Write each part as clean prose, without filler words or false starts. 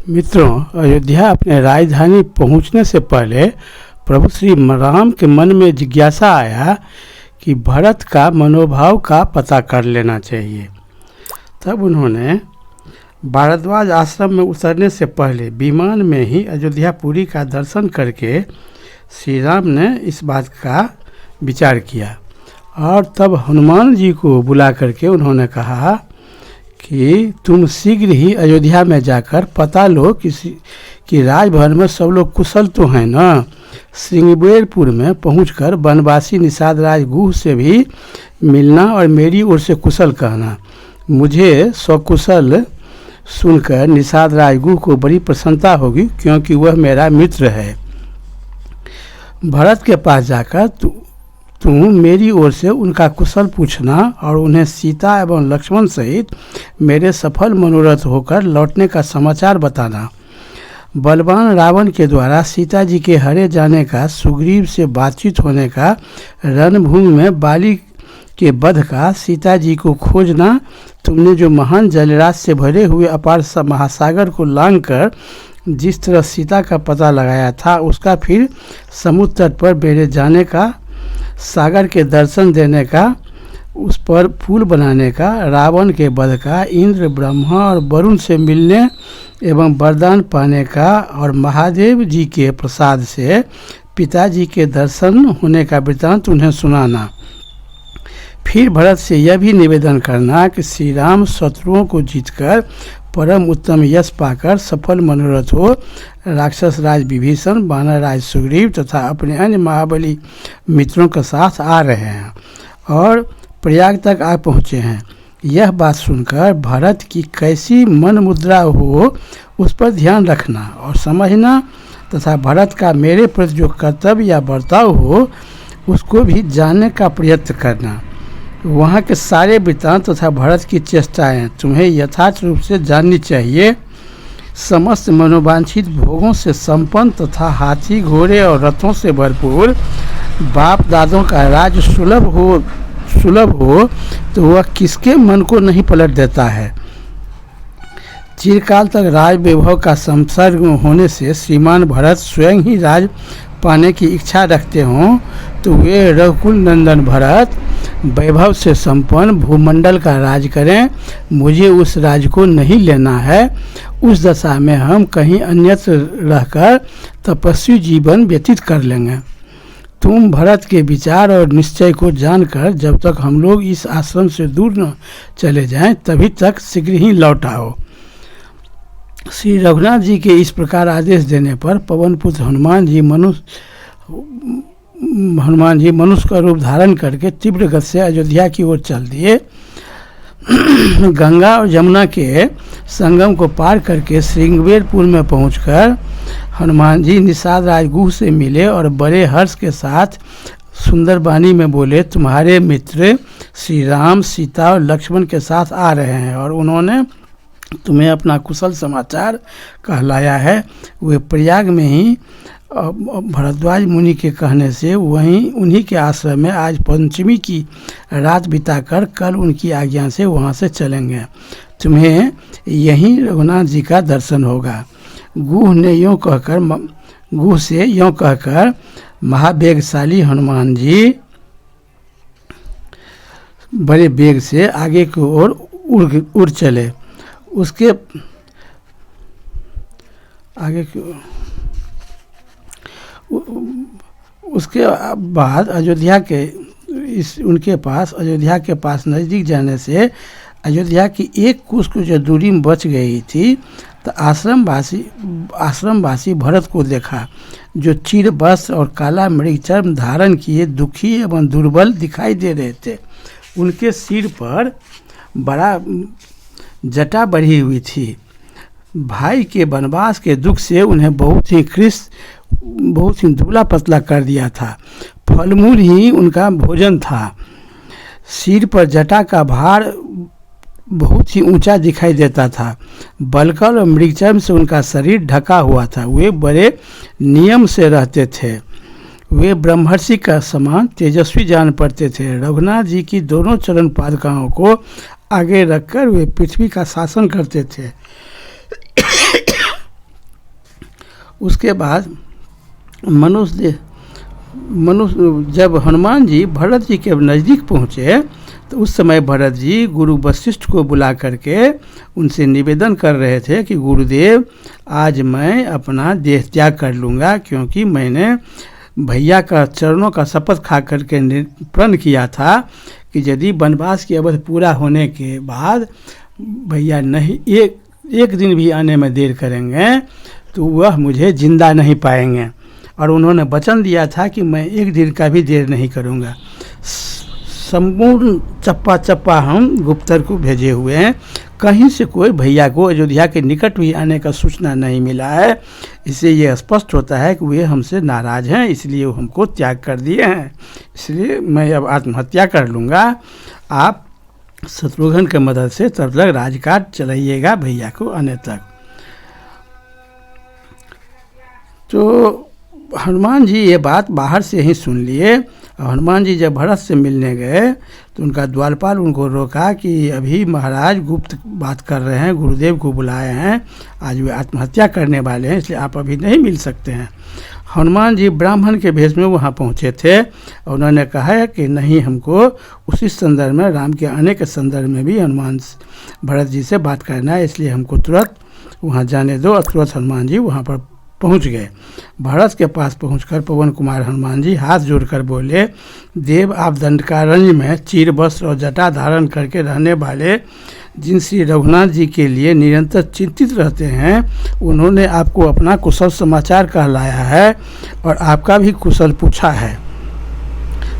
मित्रों, अयोध्या अपने राजधानी पहुंचने से पहले प्रभु श्री राम के मन में जिज्ञासा आया कि भरत का मनोभाव का पता कर लेना चाहिए। तब उन्होंने भारद्वाज आश्रम में उतरने से पहले विमान में ही अयोध्यापुरी का दर्शन करके श्री राम ने इस बात का विचार किया और तब हनुमान जी को बुला करके उन्होंने कहा कि तुम शीघ्र ही अयोध्या में जाकर पता लो कि राजभवन में सब लोग कुशल तो हैं ना। श्रृंगबेरपुर में पहुंचकर वनवासी निषाद राज गुह से भी मिलना और मेरी ओर से कुशल कहना। मुझे सकुशल सुनकर निषाद राज गुह को बड़ी प्रसन्नता होगी, क्योंकि वह मेरा मित्र है। भरत के पास जाकर तुम मेरी ओर से उनका कुशल पूछना और उन्हें सीता एवं लक्ष्मण सहित मेरे सफल मनोरथ होकर लौटने का समाचार बताना। बलवान रावण के द्वारा सीता जी के हरे जाने का, सुग्रीव से बातचीत होने का, रणभूमि में बाली के वध का, सीता जी को खोजना, तुमने जो महान जलराज से भरे हुए अपार महासागर को लांघकर जिस तरह सीता का पता लगाया था उसका, फिर समुद्र तट पर मेरे जाने का, सागर के दर्शन देने का, उस पर पुल बनाने का, रावण के वध का, इंद्र ब्रह्मा और वरुण से मिलने एवं वरदान पाने का और महादेव जी के प्रसाद से पिताजी के दर्शन होने का वृत्तांत उन्हें सुनाना। फिर भरत से यह भी निवेदन करना कि श्री राम शत्रुओं को जीतकर परम उत्तम यश पाकर सफल मनोरथ हो राक्षस राज विभीषण, वानर राज सुग्रीव तथा अपने अन्य महाबली मित्रों के साथ आ रहे हैं और प्रयाग तक आ पहुँचे हैं। यह बात सुनकर भरत की कैसी मन मुद्रा हो उस पर ध्यान रखना और समझना तथा भरत का मेरे प्रति जो कर्तव्य या बर्ताव हो उसको भी जानने का प्रयत्न करना। वहाँ के सारे वृत्तांत तथा भरत की चेष्टाएँ तुम्हें यथार्थ रूप से जाननी चाहिए। समस्त मनोवांछित भोगों से संपन्न तथा हाथी घोड़े और रथों से भरपूर बाप दादों का राज सुलभ हो तो वह किसके मन को नहीं पलट देता है। चिरकाल तक राज वैभव का संसर्ग होने से श्रीमान भरत स्वयं ही राज पाने की इच्छा रखते हों तो वे रघुकुल नंदन भरत वैभव से संपन्न भूमंडल का राज करें। मुझे उस राज को नहीं लेना है। उस दशा में हम कहीं अन्यत्र रहकर तपस्वी जीवन व्यतीत कर लेंगे। तुम भरत के विचार और निश्चय को जानकर जब तक हम लोग इस आश्रम से दूर न चले जाएं तभी तक शीघ्र ही लौट आओ। श्री रघुनाथ जी के इस प्रकार आदेश देने पर पवनपुत्र हनुमान जी मनुष्य का रूप धारण करके तीव्र गति से अयोध्या की ओर चल दिए। गंगा और यमुना के संगम को पार करके श्रृंगबेरपुर में पहुंचकर हनुमान जी निषाद राज गुह से मिले और बड़े हर्ष के साथ सुंदर वाणी में बोले, तुम्हारे मित्र श्री राम सीता और लक्ष्मण के साथ आ रहे हैं और उन्होंने तुम्हें अपना कुशल समाचार कहलाया है। वे प्रयाग में ही भरद्वाज मुनि के कहने से वहीं उन्हीं के आश्रम में आज पंचमी की रात बिताकर कल उनकी आज्ञा से वहां से चलेंगे। तुम्हें यहीं रघुनाथ जी का दर्शन होगा। गुह से यों कहकर महावेगशाली हनुमान जी बड़े वेग से आगे की ओर उड़ चले। उसके बाद अयोध्या के पास नज़दीक जाने से अयोध्या की एक कोस की जो दूरी में बच गई थी तो आश्रमवासी भरत को देखा, जो चीर वस्त्र और काला मृग चर्म धारण किए दुखी एवं दुर्बल दिखाई दे रहे थे। उनके सिर पर बड़ा जटा बढ़ी हुई थी। भाई के वनवास के दुख से उन्हें बहुत ही दुबला पतला कर दिया था। फलमूल ही उनका भोजन था। सिर पर जटा का भार बहुत ही ऊंचा दिखाई देता था। बलकल और मृगचर्म से उनका शरीर ढका हुआ था। वे बड़े नियम से रहते थे। वे ब्रह्मर्षि का समान तेजस्वी जान पड़ते थे। रघुनाथ जी की दोनों चरण पादुकाओं को आगे रखकर वे पृथ्वी का शासन करते थे। उसके बाद मनुष्य जब हनुमान जी भरत जी के नज़दीक पहुँचे तो उस समय भरत जी गुरु वशिष्ठ को बुला करके उनसे निवेदन कर रहे थे कि गुरुदेव, आज मैं अपना देह त्याग कर लूँगा, क्योंकि मैंने भैया का चरणों का शपथ खा करके प्रण किया था कि यदि वनवास की अवधि पूरा होने के बाद भैया नहीं एक दिन भी आने में देर करेंगे तो वह मुझे जिंदा नहीं पाएंगे। और उन्होंने वचन दिया था कि मैं एक दिन का भी देर नहीं करूँगा। संपूर्ण चप्पा चप्पा हम गुप्तर को भेजे हुए हैं, कहीं से कोई भैया को अयोध्या के निकट भी आने का सूचना नहीं मिला है। इससे ये स्पष्ट होता है कि वे हमसे नाराज़ हैं, इसलिए वो हमको त्याग कर दिए हैं। इसलिए मैं अब आत्महत्या कर लूँगा, आप शत्रुघ्न के मदद से तब तक राजकाज चलाइएगा भैया को आने तक। तो हनुमान जी ये बात बाहर से ही सुन लिए। और हनुमान जी जब भरत से मिलने गए तो उनका द्वारपाल उनको रोका कि अभी महाराज गुप्त बात कर रहे हैं, गुरुदेव को बुलाए हैं, आज वे आत्महत्या करने वाले हैं, इसलिए आप अभी नहीं मिल सकते हैं। हनुमान जी ब्राह्मण के भेष में वहाँ पहुँचे थे और उन्होंने कहा है कि नहीं, हमको उसी संदर्भ में, राम के आने के संदर्भ में भी हनुमान भरत जी से बात करना है, इसलिए हमको तुरंत वहाँ जाने दो। और तुरंत हनुमान जी वहाँ पर पहुंच गए। भरत के पास पहुंचकर पवन कुमार हनुमान जी हाथ जोड़कर बोले, देव, आप दंडकारण्य में चीर वस्त्र और जटा धारण करके रहने वाले जिन श्री रघुनाथ जी के लिए निरंतर चिंतित रहते हैं, उन्होंने आपको अपना कुशल समाचार कहलाया है और आपका भी कुशल पूछा है।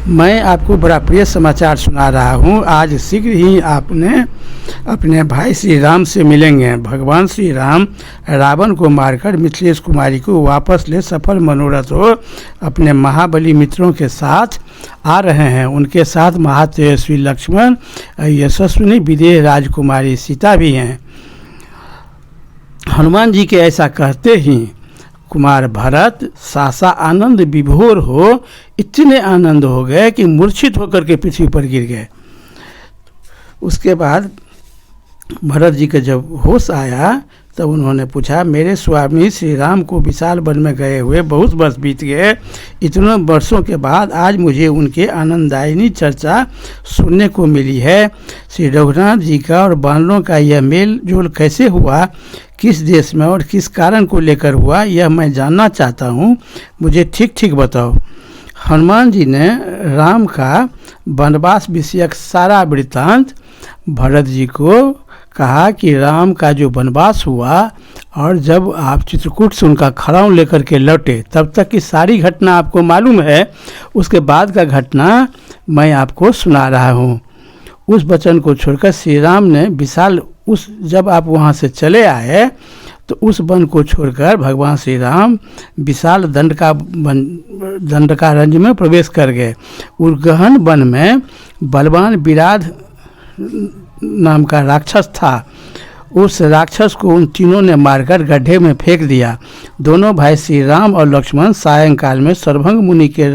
मैं आपको बड़ा प्रिय समाचार सुना रहा हूँ। आज शीघ्र ही आपने अपने भाई श्री राम से मिलेंगे। भगवान श्री राम रावण को मारकर मिथिलेश कुमारी को वापस ले सफल मनोरथ हो अपने महाबली मित्रों के साथ आ रहे हैं। उनके साथ महातेजस्वी लक्ष्मण, यशस्विनी विदेह राजकुमारी सीता भी हैं। हनुमान जी के ऐसा कहते ही कुमार भरत सासा आनंद विभोर हो इतने आनंद हो गए कि मूर्छित होकर के पृथ्वी पर गिर गए। उसके बाद भरत जी के जब होश आया तब उन्होंने पूछा, मेरे स्वामी श्री राम को विशाल वन में गए हुए बहुत वर्ष बीत गए, इतने वर्षों के बाद आज मुझे उनके आनंददायिनी चर्चा सुनने को मिली है। श्री रघुनाथ जी का और बानरों का यह मेल जोल कैसे हुआ, किस देश में और किस कारण को लेकर हुआ, यह मैं जानना चाहता हूँ, मुझे ठीक ठीक बताओ। हनुमान जी ने राम का वनवास विषयक सारा वृत्तांत भरत जी को कहा कि राम का जो वनवास हुआ और जब आप चित्रकूट से उनका खड़ाऊं लेकर के लौटे तब तक की सारी घटना आपको मालूम है। उसके बाद का घटना मैं आपको सुना रहा हूँ। उस वचन को छोड़कर श्री राम ने विशाल जब आप वहाँ से चले आए तो उस वन को छोड़कर भगवान श्री राम विशाल दंडकारण्य में प्रवेश कर गए। उस गहन वन में बलवान विराध नाम का राक्षस था। उस राक्षस को उन तीनों ने मारकर गड्ढे में फेंक दिया। दोनों भाई श्री राम और लक्ष्मण सायंकाल में सर्वभंग मुनि के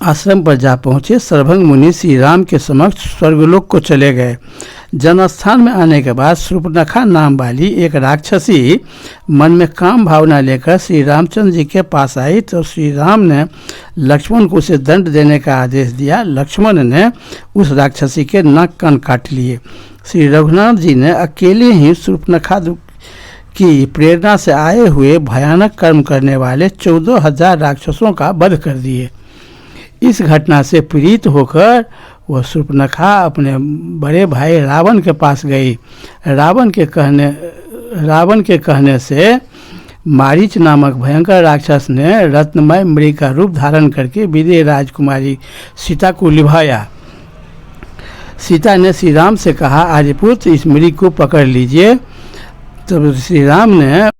आश्रम पर जा पहुँचे। सर्वभंग मुनि श्री राम के समक्ष स्वर्गलोक को चले गए। जनस्थान में आने के बाद शूर्पणखा नाम वाली एक राक्षसी मन में काम भावना लेकर श्री रामचंद्र जी के पास आई तो श्री राम ने लक्ष्मण को उसे दंड देने का आदेश दिया। लक्ष्मण ने उस राक्षसी के नाक कान काट लिए। श्री रघुनाथ जी ने अकेले ही शूर्पणखा की प्रेरणा से आए हुए भयानक कर्म करने वाले 14,000 राक्षसों का वध कर दिए। इस घटना से पीड़ित होकर वह शूर्पणखा अपने बड़े भाई रावण के पास गई। रावण के कहने से मारीच नामक भयंकर राक्षस ने रत्नमय मृग का रूप धारण करके विदेह राजकुमारी सीता को लिभाया। सीता ने श्री राम से कहा, आर्यपुत्र, इस मृग को पकड़ लीजिए। तब श्री राम ने